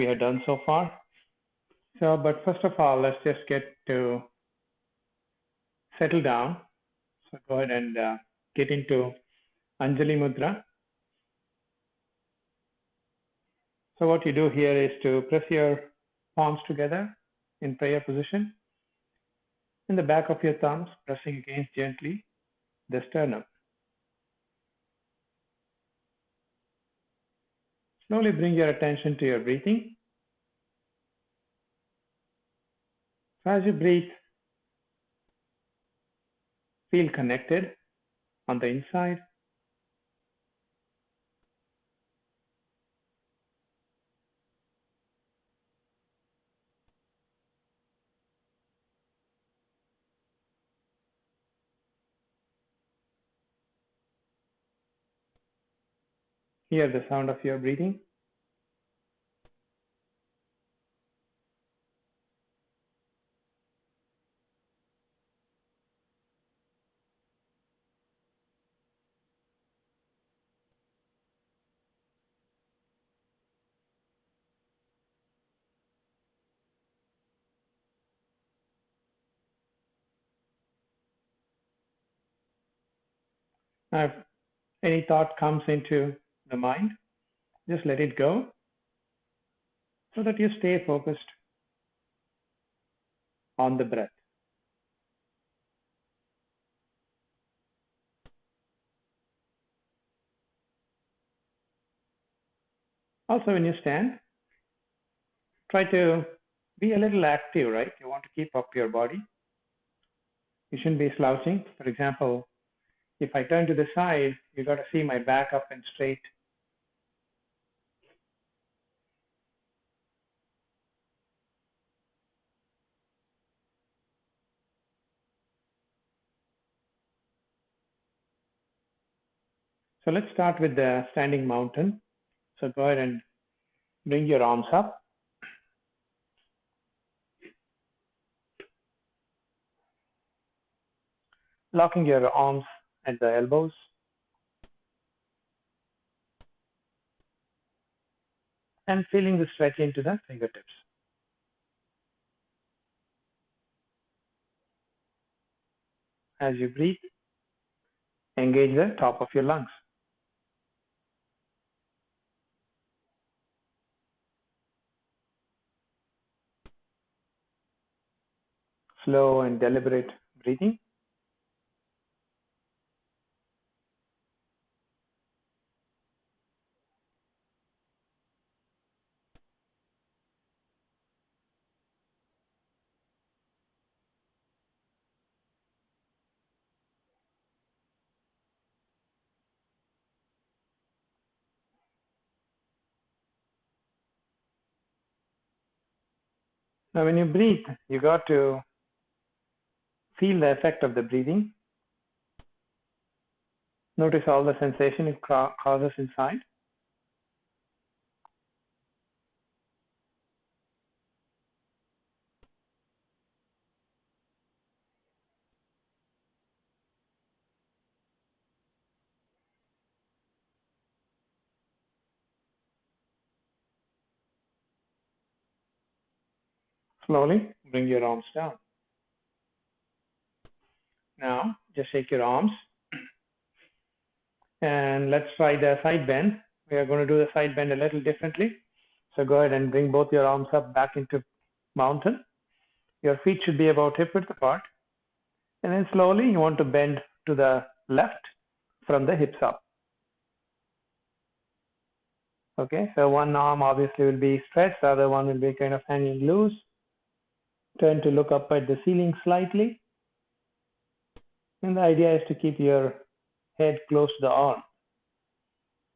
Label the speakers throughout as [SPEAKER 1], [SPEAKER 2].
[SPEAKER 1] we have done so far. So, but first of all, let's just get to settle down. So go ahead and get into Anjali Mudra. So what you do here is to press your palms together in prayer position. In the back of your thumbs, pressing against gently the sternum. Slowly bring your attention to your breathing. So as you breathe, feel connected on the inside. Hear the sound of your breathing. Now, if any thought comes into the mind, just let it go so that you stay focused on the breath. Also, when you stand, try to be a little active, right? You want to keep up your body. You shouldn't be slouching. For example, if I turn to the side, you got to see my back up and straight. So let's start with the standing mountain. So go ahead and bring your arms up. Locking your arms at the elbows. And feeling the stretch into the fingertips. As you breathe, engage the top of your lungs. Slow and deliberate breathing. Now, when you breathe, you got to feel the effect of the breathing. Notice all the sensation it causes inside. Slowly bring your arms down. Now, just shake your arms. And let's try the side bend. We are going to do the side bend a little differently. So go ahead and bring both your arms up back into mountain. Your feet should be about hip width apart. And then slowly you want to bend to the left from the hips up. Okay, so one arm obviously will be stretched, the other one will be kind of hanging loose. Turn to look up at the ceiling slightly. And the idea is to keep your head close to the arm.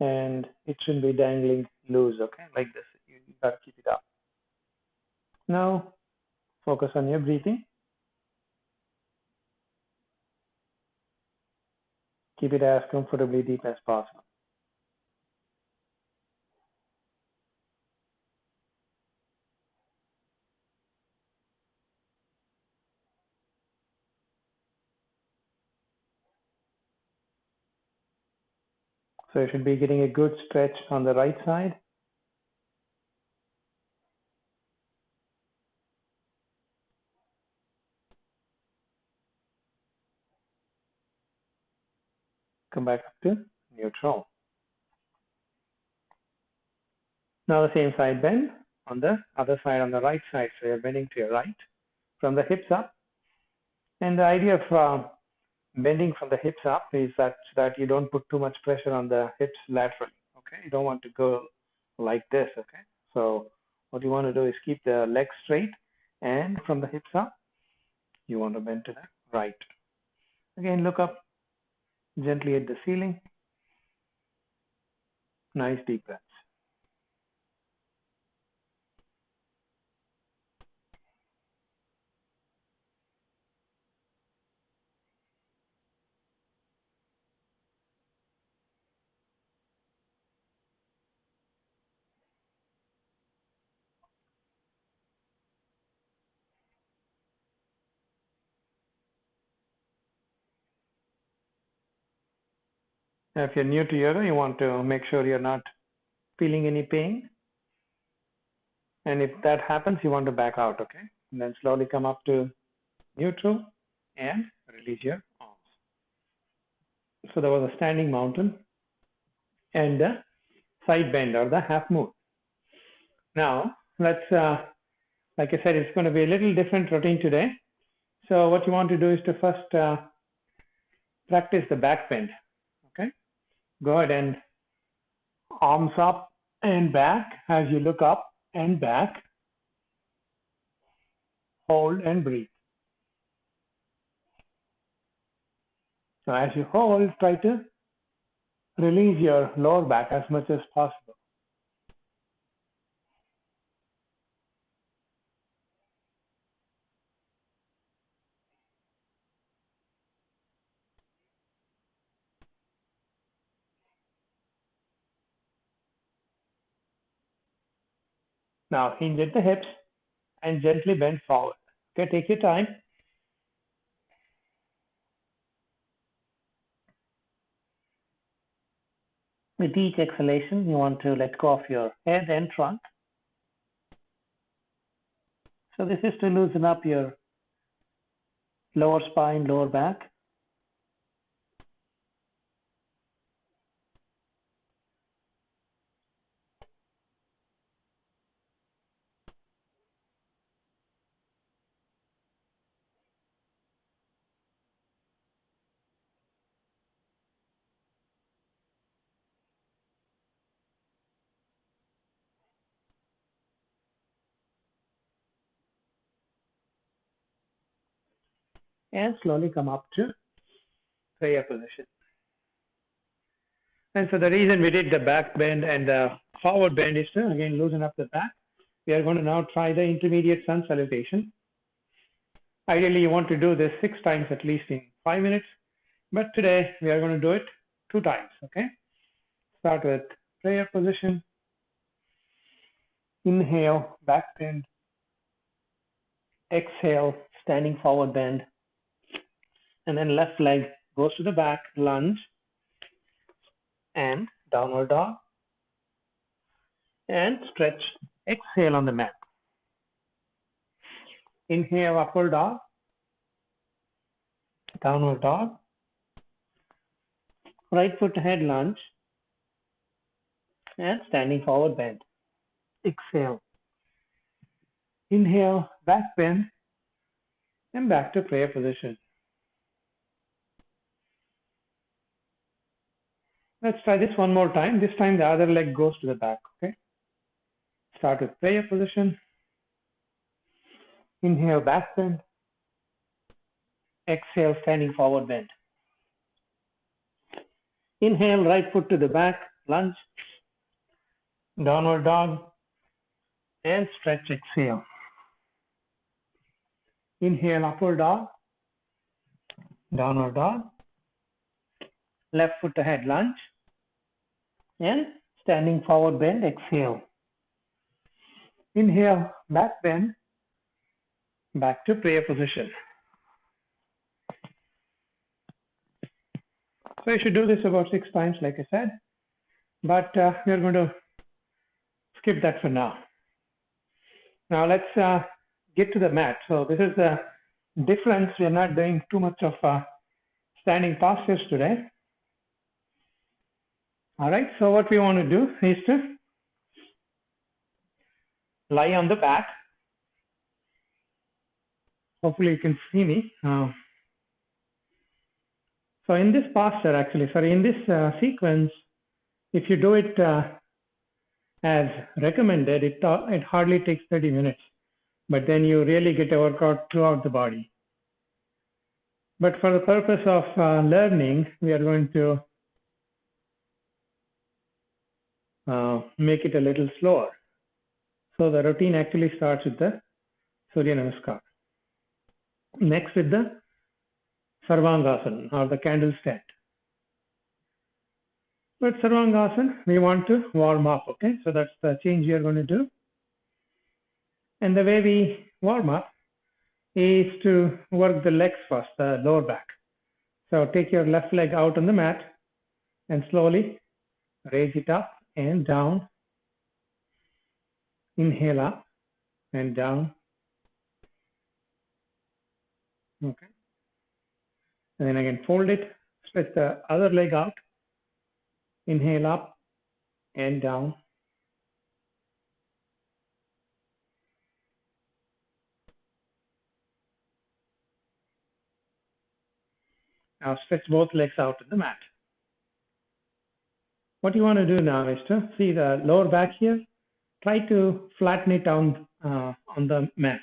[SPEAKER 1] And it shouldn't be dangling loose, okay, like this. You got to keep it up. Now, focus on your breathing. Keep it as comfortably deep as possible. So you should be getting a good stretch on the right side. Come back up to neutral. Now the same side bend on the other side, on the right side. So you're bending to your right from the hips up. And the idea of bending from the hips up is that you don't put too much pressure on the hips laterally. Okay, you don't want to go like this. Okay, so what you want to do is keep the legs straight, and from the hips up, you want to bend to the right. Again, look up gently at the ceiling. Nice deep breaths. Now, if you're new to yoga, you want to make sure you're not feeling any pain. And if that happens, you want to back out, okay? And then slowly come up to neutral and release your arms. So there was a standing mountain and a side bend or the half moon. Now, let's, like I said, it's going to be a little different routine today. So what you want to do is to first practice the back bend, okay? Go ahead and arms up and back as you look up and back. Hold and breathe. So as you hold, try to release your lower back as much as possible. Now hinge at the hips and gently bend forward. Okay, take your time. With each exhalation, you want to let go of your head and trunk. So this is to loosen up your lower spine, lower back. And slowly come up to prayer position. And so the reason we did the back bend and the forward bend is to again loosen up the back. We are going to now try the intermediate sun salutation. Ideally, you want to do this 6 times at least in 5 minutes, but today we are going to do it 2 times. Okay, start with prayer position. Inhale, back bend. Exhale, standing forward bend. And then left leg goes to the back, lunge, and downward dog. And stretch. Exhale on the mat. Inhale, upward dog. Downward dog. Right foot ahead, lunge. And standing forward bend. Exhale. Inhale, back bend. And back to prayer position. Let's try this one more time. This time the other leg goes to the back. Okay. Start with prayer position. Inhale, back bend. Exhale, standing forward bend. Inhale, right foot to the back, lunge. Downward dog. And stretch, exhale. Inhale, upward dog. Downward dog. Left foot ahead, lunge. And standing forward bend, exhale. Inhale, back bend. Back to prayer position. So you should do this about 6 times, like I said, but we're going to skip that for now. Now let's get to the mat. So this is the difference. We're not doing too much of standing postures today. All right, so what we want to do is to lie on the back. Hopefully you can see me. So in this posture, actually, sorry, in this sequence, if you do it as recommended, it hardly takes 30 minutes, but then you really get a workout throughout the body. But for the purpose of learning, we are going to make it a little slower. So the routine actually starts with the Surya Namaskar. Next with the Sarvangasana or the candle stand. But Sarvangasana, we want to warm up, okay? So that's the change we are going to do. And the way we warm up is to work the legs first, the lower back. So take your left leg out on the mat and slowly raise it up and down. Inhale up and down. Okay. And then again, fold it, stretch the other leg out. Inhale up and down. Now stretch both legs out on the mat. What you want to do now is to see the lower back here. Try to flatten it down on the mat.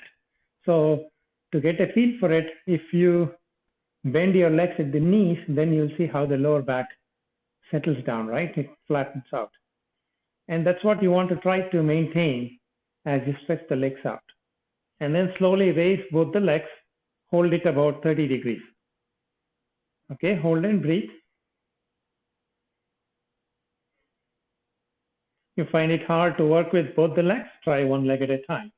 [SPEAKER 1] So to get a feel for it, if you bend your legs at the knees, then you'll see how the lower back settles down, right? It flattens out. And that's what you want to try to maintain as you stretch the legs out. And then slowly raise both the legs, hold it about 30 degrees. Okay, hold and breathe. You find it hard to work with both the legs, try one leg at a time.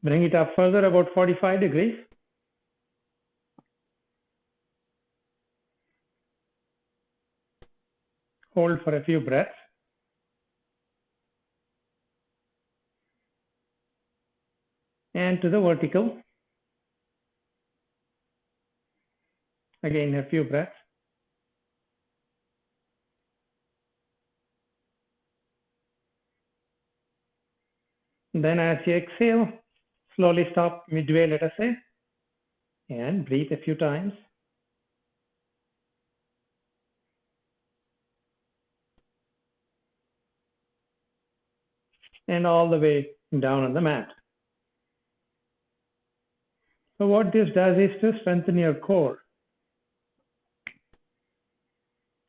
[SPEAKER 1] Bring it up further about 45 degrees. Hold for a few breaths. And to the vertical. Again, a few breaths. Then as you exhale, slowly stop midway, let us say, and breathe a few times. And all the way down on the mat. So what this does is to strengthen your core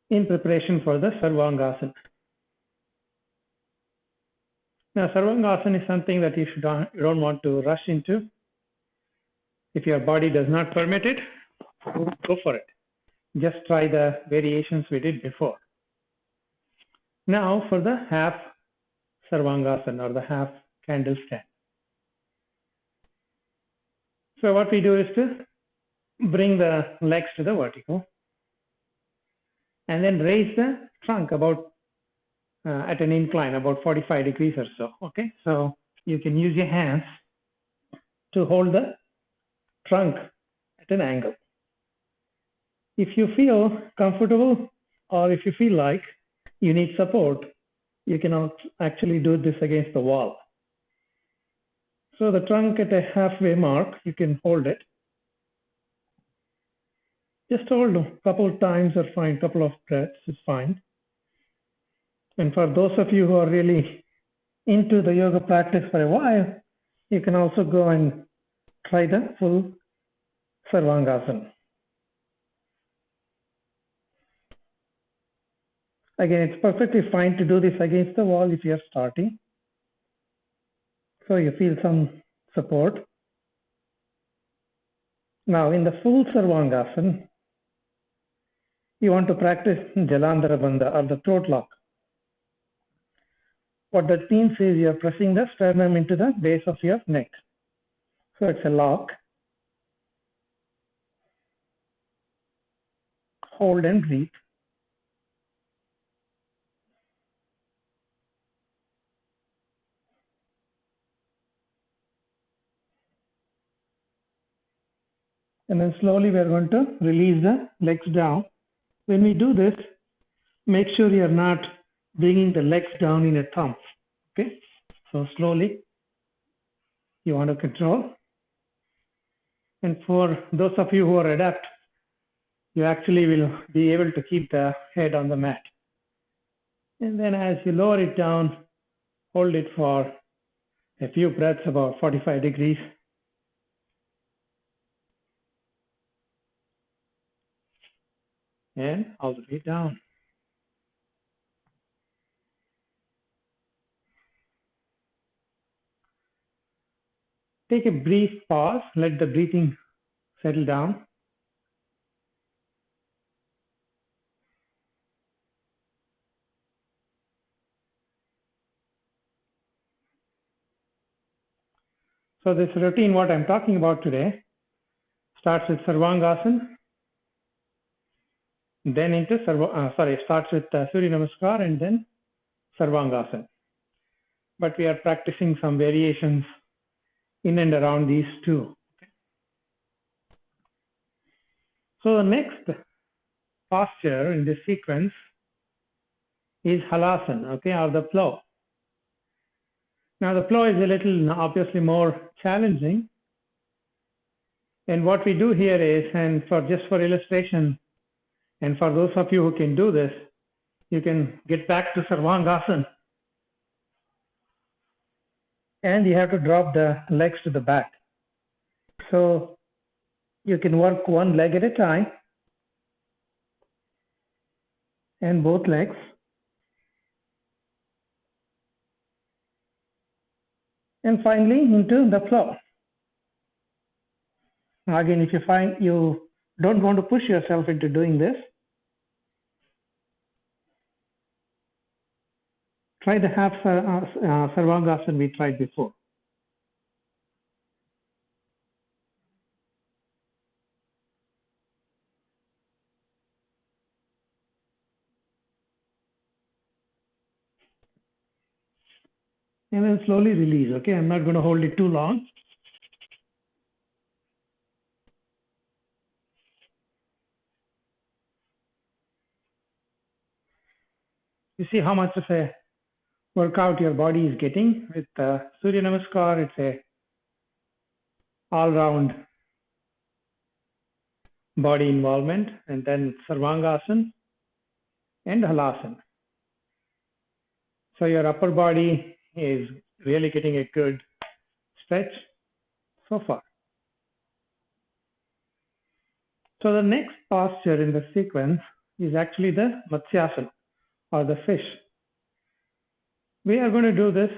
[SPEAKER 1] in preparation for the Sarvangasana. Now, Sarvangasana is something that you don't want to rush into. If your body does not permit it, go for it. Just try the variations we did before. Now for the half Sarvangasana or the half candle stand. So what we do is to bring the legs to the vertical and then raise the trunk about at an incline about 45 degrees or so. Okay, so you can use your hands to hold the trunk at an angle. If you feel comfortable or if you feel like you need support, you can actually do this against the wall. So the trunk at a halfway mark, you can hold it. Just hold a couple of times or fine, couple of breaths is fine. And for those of you who are really into the yoga practice for a while, you can also go and try the full Sarvangasana. Again, it's perfectly fine to do this against the wall if you're starting. So you feel some support. Now in the full Sarvangasana, you want to practice Jalandhara Bandha or the throat lock. What that means is you're pressing the sternum into the base of your neck. So it's a lock. Hold and breathe. And then slowly we are going to release the legs down. When we do this, make sure you are not bringing the legs down in a thumb. Okay, so slowly you want to control. And for those of you who are adept, you actually will be able to keep the head on the mat. And then as you lower it down, hold it for a few breaths, about 45 degrees. And all the way down. Take a brief pause, let the breathing settle down. So this routine, what I'm talking about today, starts with Sarvangasana, then into starts with Surya Namaskar and then Sarvangasana. But we are practicing some variations in and around these two. So the next posture in this sequence is Halasana, okay, or the plow. Now the plow is a little obviously more challenging. And what we do here is, and just for illustration, and for those of you who can do this, you can get back to Sarvangasana. And you have to drop the legs to the back. So you can work one leg at a time and both legs. And finally into the flow. Again, if you find you don't want to push yourself into doing this, try the half Sarvangasana we tried before. And then slowly release, okay? I'm not going to hold it too long. You see how much of a workout your body is getting with Surya Namaskar. It's a all-round body involvement, and then Sarvangasana and Halasana. So your upper body is really getting a good stretch so far. So the next posture in the sequence is actually the Matsyasana, or the fish. We are going to do this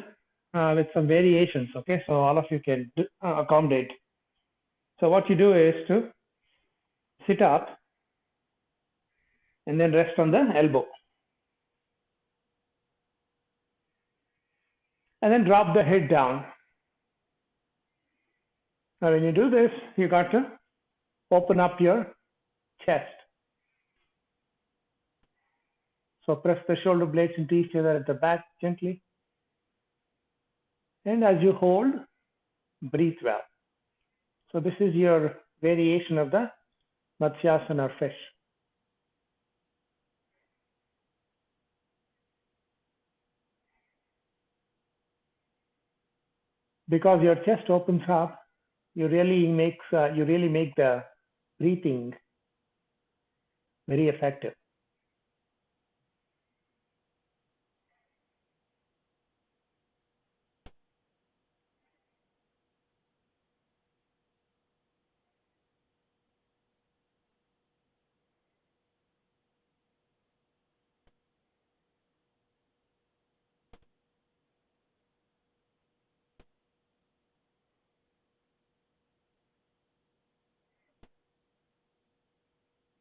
[SPEAKER 1] with some variations, okay? So all of you can accommodate. So what you do is to sit up and then rest on the elbow. And then drop the head down. Now when you do this, you got to open up your chest. So press the shoulder blades into each other at the back gently. And as you hold, breathe well. So this is your variation of the Matsyasana, or fish. Because your chest opens up, you really make the breathing very effective.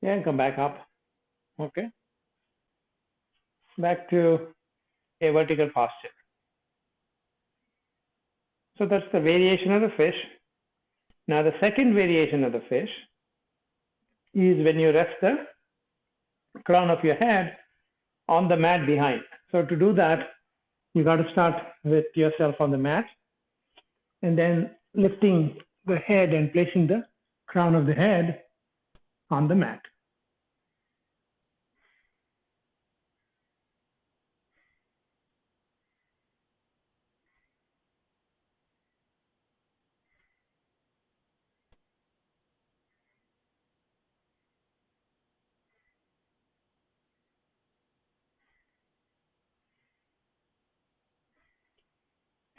[SPEAKER 1] And come back up. Okay. Back to a vertical posture. So that's the variation of the fish. Now the second variation of the fish is when you rest the crown of your head on the mat behind. So to do that, you got to start with yourself on the mat and then lifting the head and placing the crown of the head on the mat.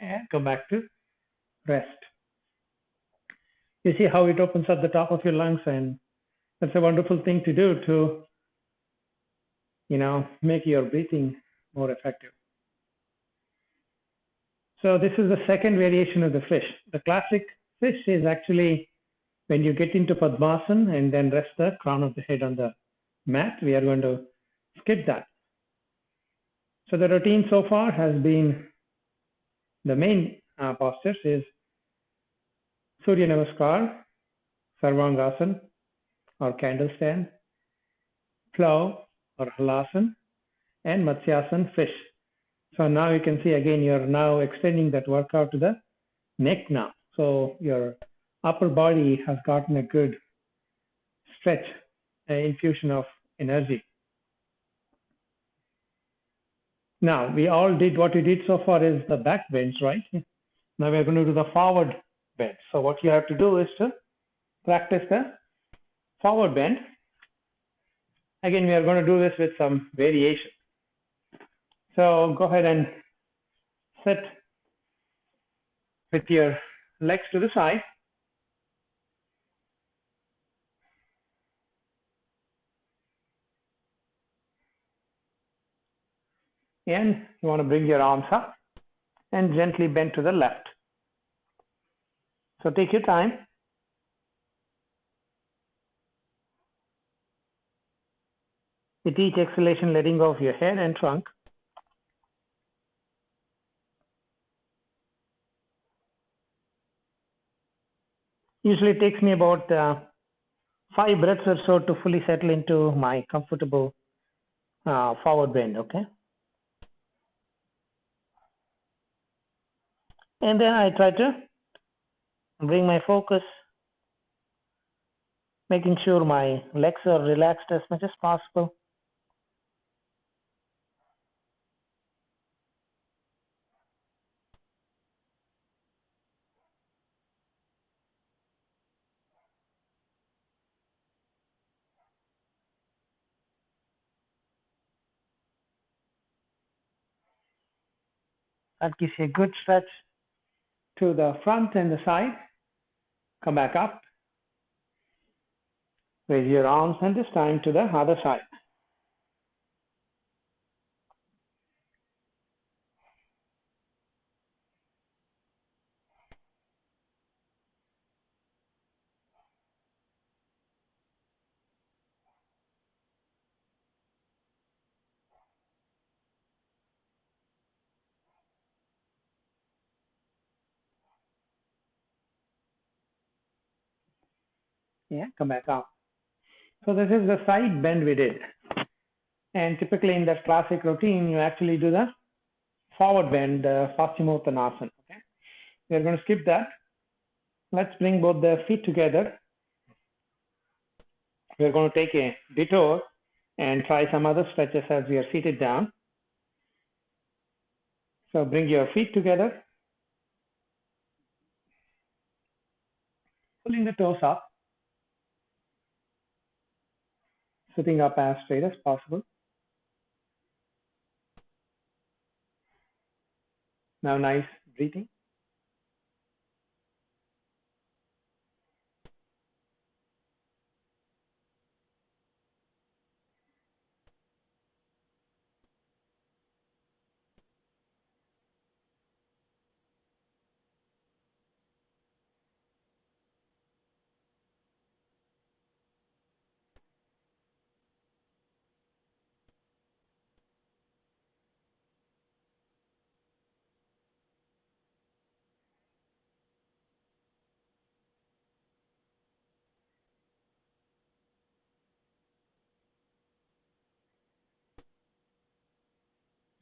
[SPEAKER 1] And go back to rest. You see how it opens up the top of your lungs, and that's a wonderful thing to do to, make your breathing more effective. So this is the second variation of the fish. The classic fish is actually when you get into Padmasana and then rest the crown of the head on the mat. We are going to skip that. So the routine so far has been the main postures is Surya Namaskar, Sarvangasana or candle stand, plow or halasana, and Matsyasana fish. So now you can see again you're now extending that workout to the neck now. So your upper body has gotten a good stretch, infusion of energy. Now we all did what we did so far is the back bends, right? Now we're going to do the forward bend. So what you have to do is to practice the forward bend. Again, we are going to do this with some variation. So go ahead and sit with your legs to the side. And you want to bring your arms up and gently bend to the left. So take your time. With each exhalation, letting go of your head and trunk. Usually it takes me about 5 breaths or so to fully settle into my comfortable forward bend, okay? And then I try to bring my focus, making sure my legs are relaxed as much as possible. That gives you a good stretch to the front and the side. Come back up. Raise your arms and this time to the other side. Yeah, come back up. So this is the side bend we did. And typically in that classic routine, you actually do the forward bend, Paschimottanasana. Okay, we're going to skip that. Let's bring both the feet together. We're going to take a detour and try some other stretches as we are seated down. So bring your feet together, pulling the toes up, sitting up as straight as possible. Now nice breathing.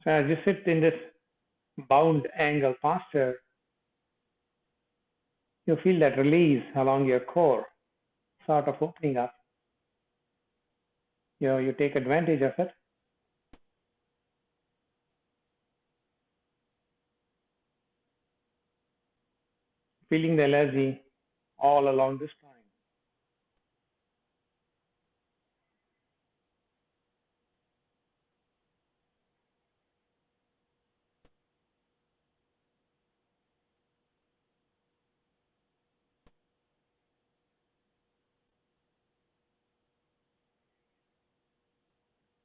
[SPEAKER 1] So as you sit in this bound angle posture, you feel that release along your core. sort of opening up. You take advantage of it. Feeling the energy all along the spine.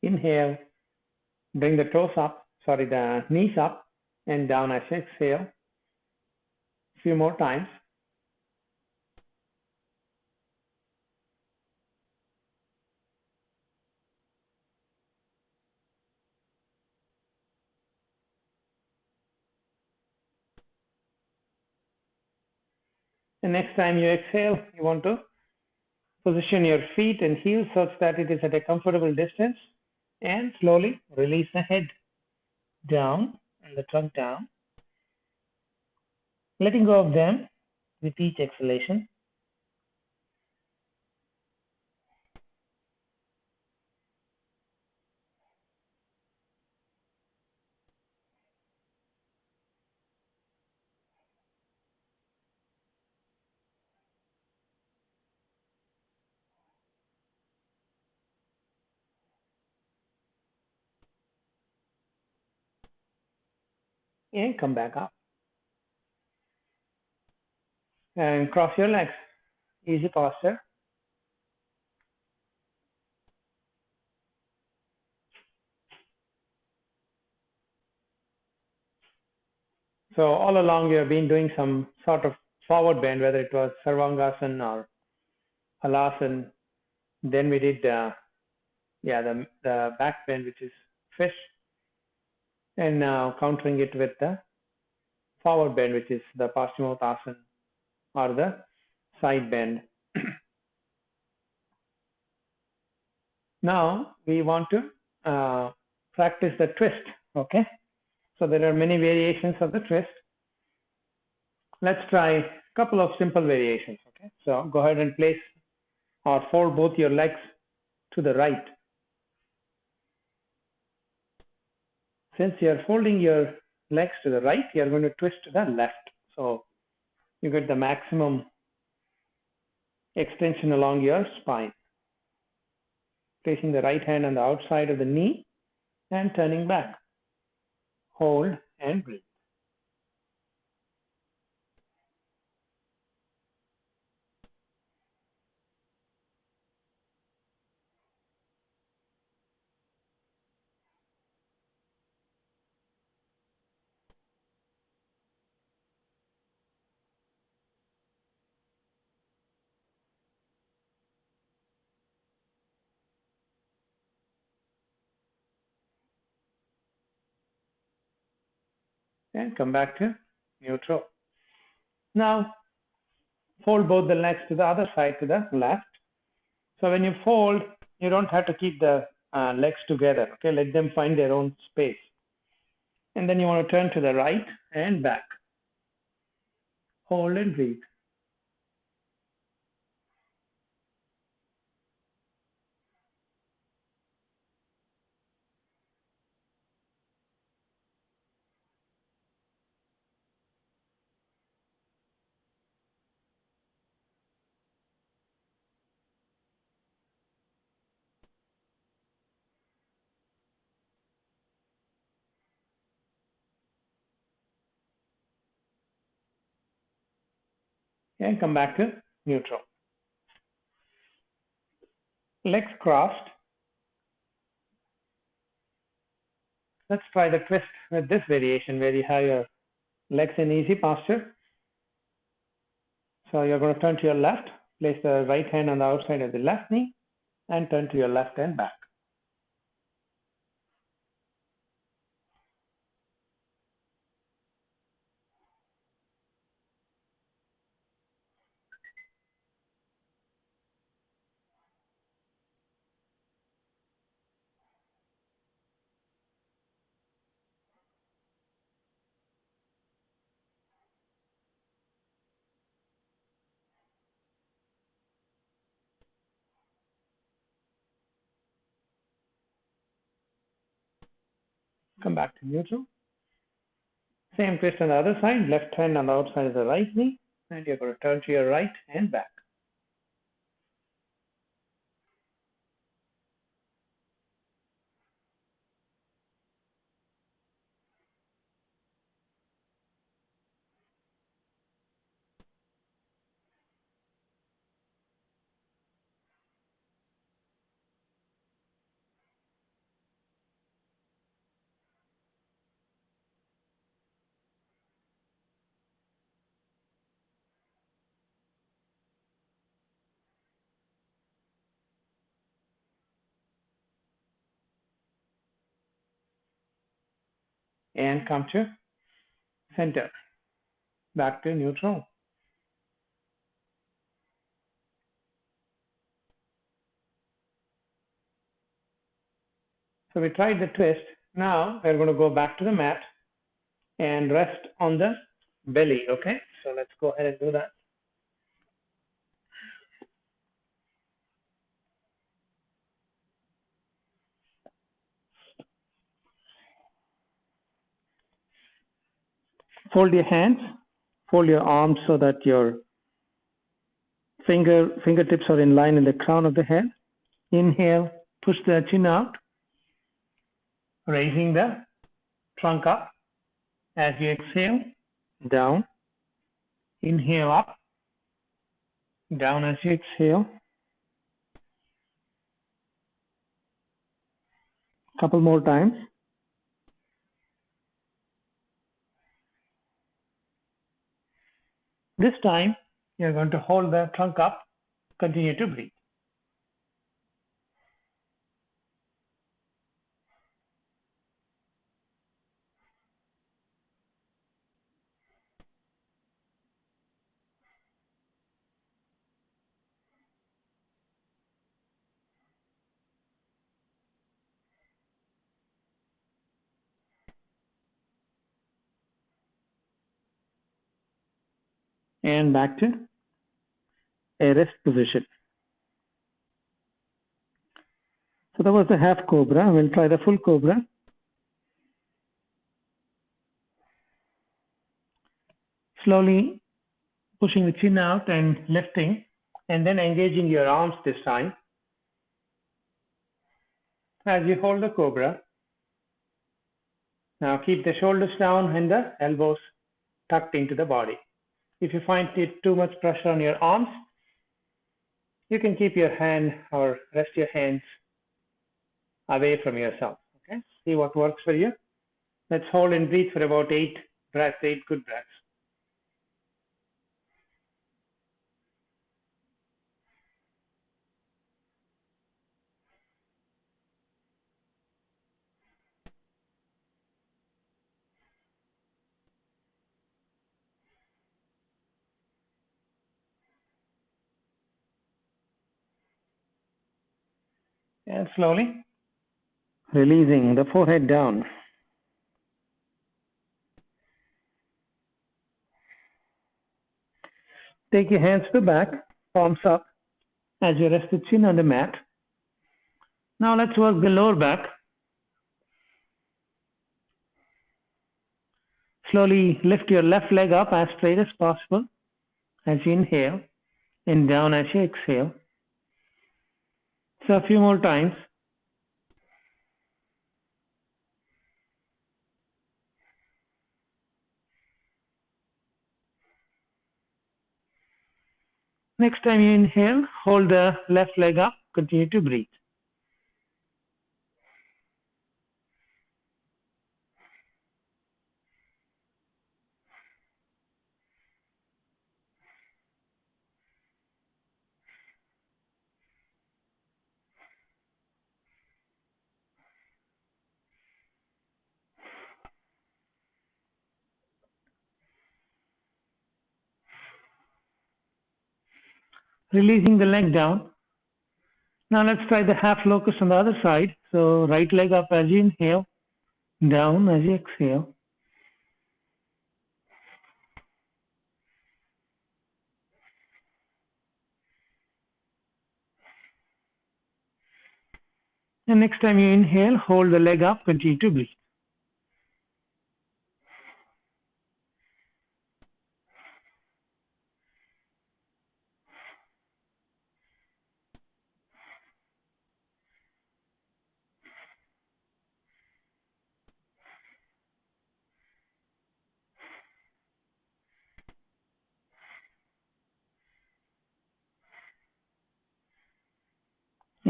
[SPEAKER 1] Inhale, bring the toes up, sorry, the knees up and down as you exhale. A few more times. The next time you exhale, you want to position your feet and heels such that it is at a comfortable distance and slowly release the head down and the trunk down, letting go of them with each exhalation. And come back up and cross your legs. Easy posture. So all along you have been doing some sort of forward bend, whether it was Sarvangasana or Halasana. Then we did the back bend, which is fish, and now countering it with the forward bend, which is the Paschimottanasana or the side bend. Now we want to practice the twist. Okay, so there are many variations of the twist. Let's try a couple of simple variations. Okay, so go ahead and place or fold both your legs to the right. Since you're folding your legs to the right, you're going to twist to the left. So you get the maximum extension along your spine. Placing the right hand on the outside of the knee and turning back. Hold and breathe. And come back to neutral. Now fold both the legs to the other side, to the left. So when you fold, you don't have to keep the legs together. Okay, let them find their own space. And then you want to turn to the right and back. Hold and breathe. And come back to neutral. Legs crossed. Let's try the twist with this variation where you have your legs in easy posture. So you're going to turn to your left, place the right hand on the outside of the left knee, and turn to your left and back. Come back to neutral. Same twist on the other side. Left hand on the outside of the right knee. And you're going to turn to your right and back. And come to center. Back to neutral. So we tried the twist. Now we're going to go back to the mat and rest on the belly. Okay, so let's go ahead and do that. Fold your hands, fold your arms so that your fingertips are in line in the crown of the head. Inhale, push the chin out, raising the trunk up. As you exhale, down. Inhale up, down as you exhale. Couple more times. This time, you're going to hold the trunk up, continue to breathe. And back to a rest position. So that was the half cobra. We'll try the full cobra. Slowly pushing the chin out and lifting, and then engaging your arms this time. As you hold the cobra, now keep the shoulders down and the elbows tucked into the body. If you find it too much pressure on your arms, you can keep your hand or rest your hands away from yourself. Okay, see what works for you. Let's hold and breathe for about 8 breaths, 8 good breaths. And slowly releasing the forehead down. Take your hands to the back, palms up, as you rest the chin on the mat. Now let's work the lower back. Slowly lift your left leg up as straight as possible as you inhale, and down as you exhale. So a few more times. Next time you inhale, hold the left leg up, continue to breathe. Releasing the leg down. Now let's try the half locust on the other side. So right leg up as you inhale, down as you exhale. And next time you inhale, hold the leg up, continue to breathe.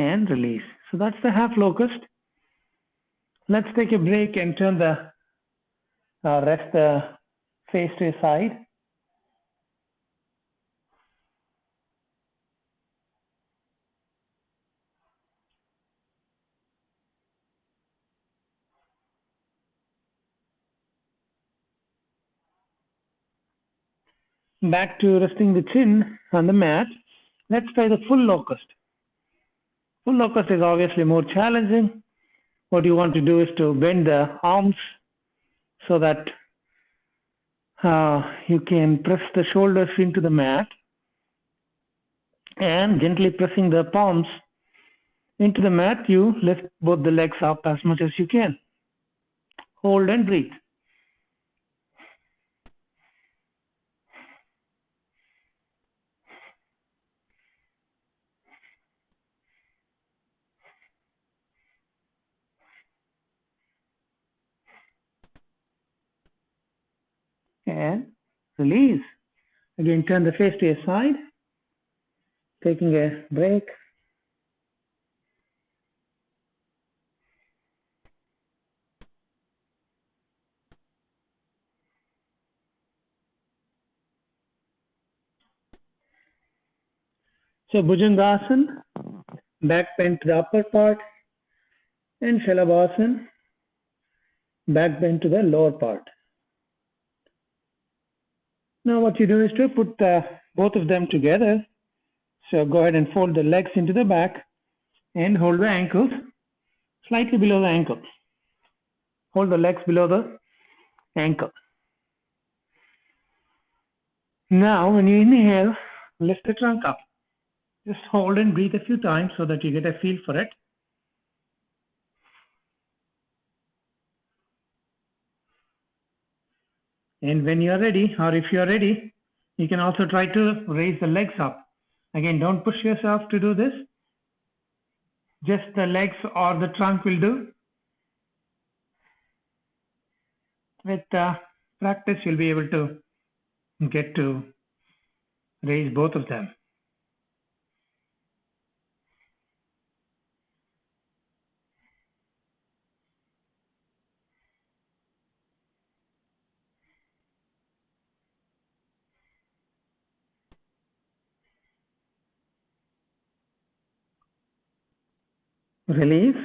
[SPEAKER 1] and release. So that's the half locust. Let's take a break and turn the rest the face to your side. Back to resting the chin on the mat. Let's try the full locust. Full locust is obviously more challenging. What you want to do is to bend the arms so that you can press the shoulders into the mat and gently pressing the palms into the mat, you lift both the legs up as much as you can. Hold and breathe. And release. Again, turn the face to your side, taking a break. So Bhujangasana, back bend to the upper part, and Shalabhasana, back bend to the lower part. Now what you do is to put both of them together. So go ahead and fold the legs into the back and hold the ankles slightly below the ankle. Hold the legs below the ankle. Now when you inhale, lift the trunk up. Just hold and breathe a few times so that you get a feel for it. And when you're ready, or if you're ready, you can also try to raise the legs up. Again, don't push yourself to do this. Just the legs or the trunk will do. With practice, you'll be able to get to raise both of them. Release.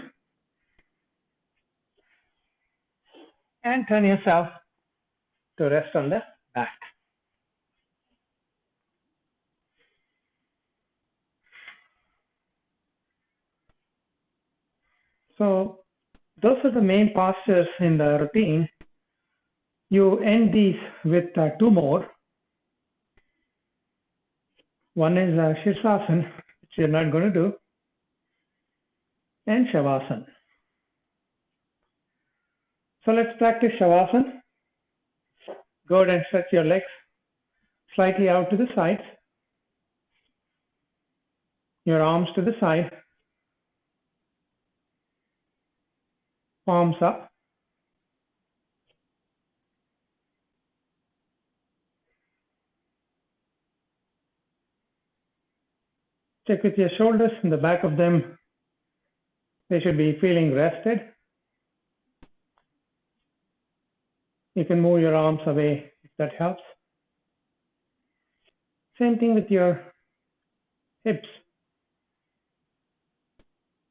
[SPEAKER 1] And turn yourself to rest on the back. So those are the main postures in the routine. You end these with two more. One is Shirsasana, which you're not going to do, and Shavasana. So let's practice Shavasana. Go ahead and stretch your legs slightly out to the sides. Your arms to the side. Palms up. Check with your shoulders in the back of them. They should be feeling rested. You can move your arms away if that helps. Same thing with your hips.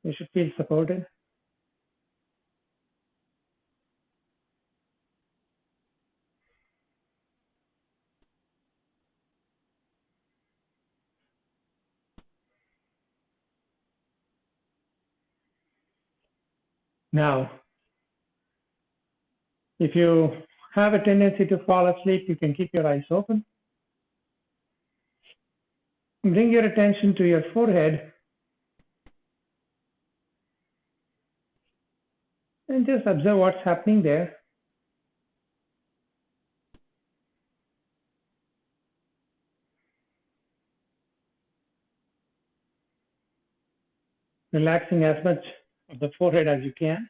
[SPEAKER 1] You should feel supported. Now, if you have a tendency to fall asleep, you can keep your eyes open. Bring your attention to your forehead and just observe what's happening there. Relaxing as much of the forehead as you can.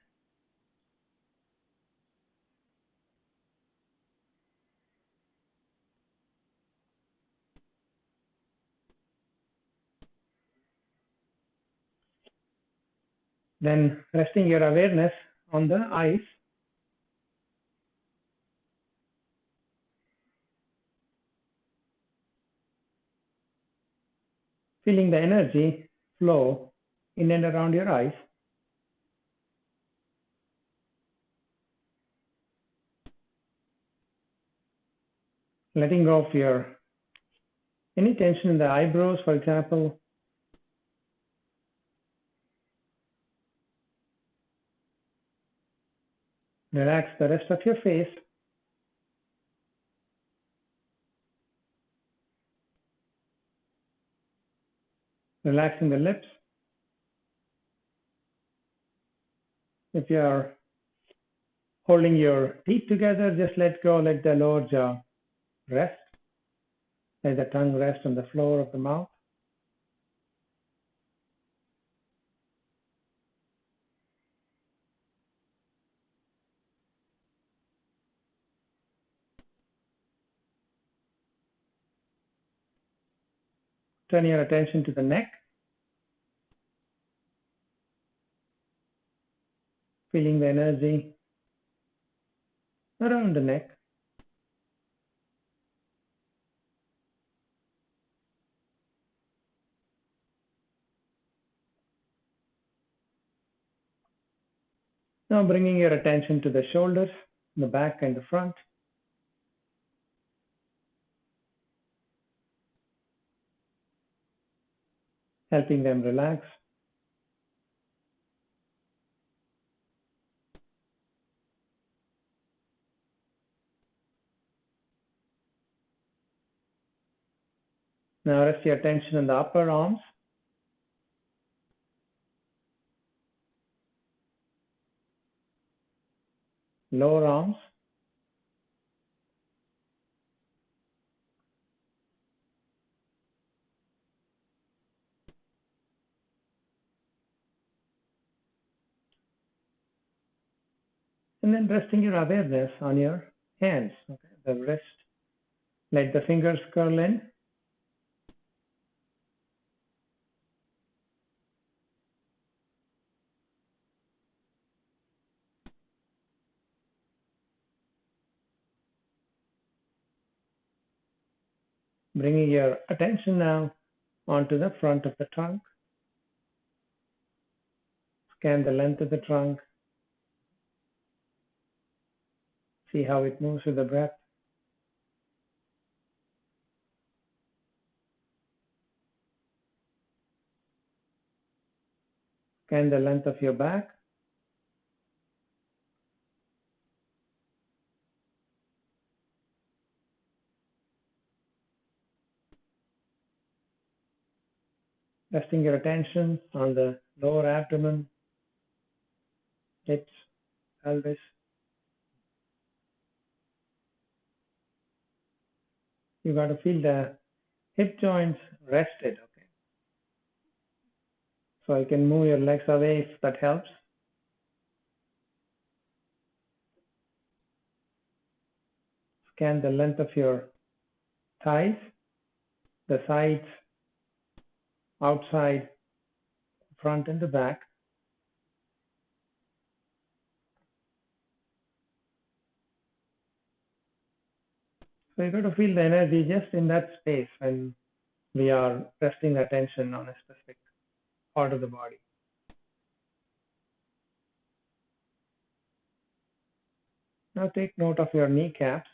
[SPEAKER 1] Then resting your awareness on the eyes, feeling the energy flow in and around your eyes. Letting go of any tension in the eyebrows, for example. Relax the rest of your face. Relaxing the lips. If you are holding your teeth together, just let go, let the lower jaw rest. Let the tongue rest on the floor of the mouth. Turn your attention to the neck, feeling the energy around the neck. Now bringing your attention to the shoulders, the back and the front. Helping them relax. Now rest your attention on the upper arms. Lower arms. And then resting your awareness on your hands. Okay, the wrist. Let the fingers curl in. Bringing your attention now onto the front of the trunk. Scan the length of the trunk. See how it moves with the breath. Scan the length of your back. Resting your attention on the lower abdomen, hips, pelvis. You got to feel the hip joints rested. Okay, so you can move your legs away if that helps. Scan the length of your thighs, the sides, outside, front and the back. So you got to feel the energy just in that space when we are resting the attention on a specific part of the body. Now take note of your kneecaps.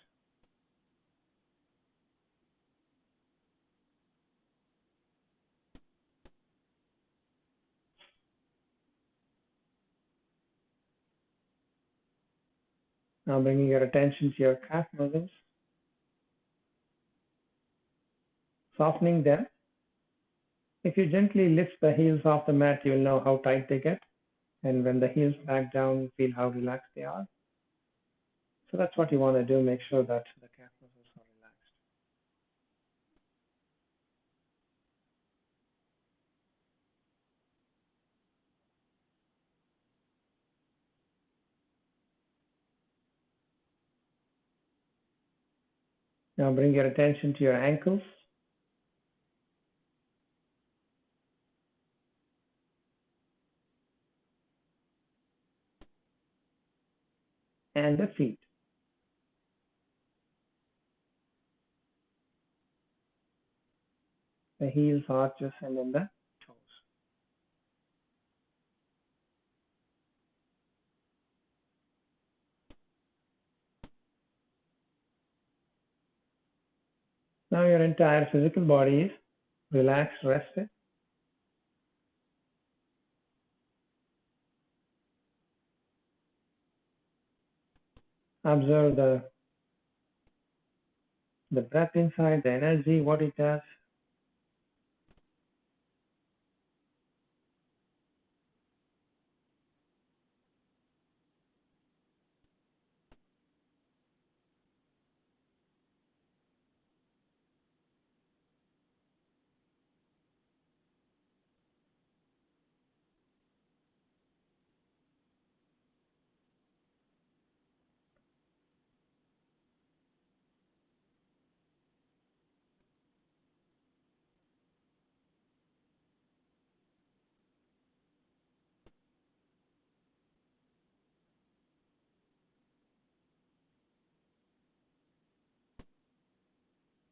[SPEAKER 1] Now bringing your attention to your calf muscles, softening them. If you gently lift the heels off the mat, you'll know how tight they get. And when the heels back down, feel how relaxed they are. So that's what you want to do. Make sure that the calf muscles are relaxed. Now bring your attention to your ankles. the heels, arches, and then the toes. Now your entire physical body is relaxed, rested. Observe the breath inside, the energy, what it does.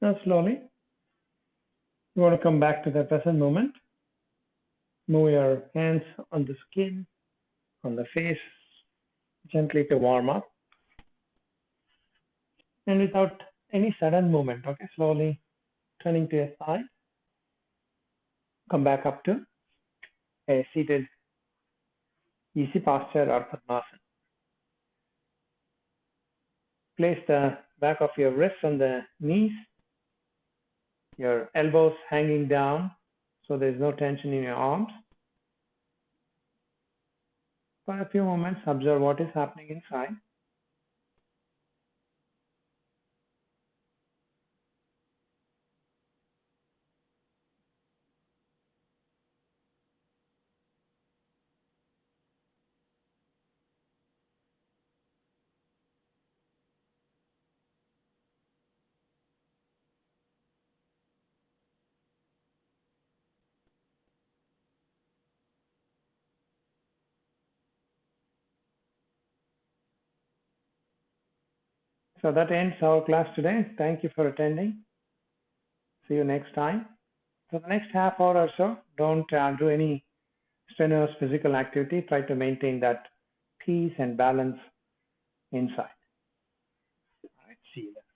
[SPEAKER 1] Now slowly, you want to come back to the present moment. Move your hands on the skin, on the face, gently to warm up. And without any sudden movement, okay, slowly turning to your side, come back up to a seated easy posture or Padmasana. Place the back of your wrists on the knees, your elbows hanging down so there's no tension in your arms. For a few moments, observe what is happening inside. So that ends our class today. Thank you for attending. See you next time. For the next half hour or so, don't do any strenuous physical activity. Try to maintain that peace and balance inside. All right, see you then.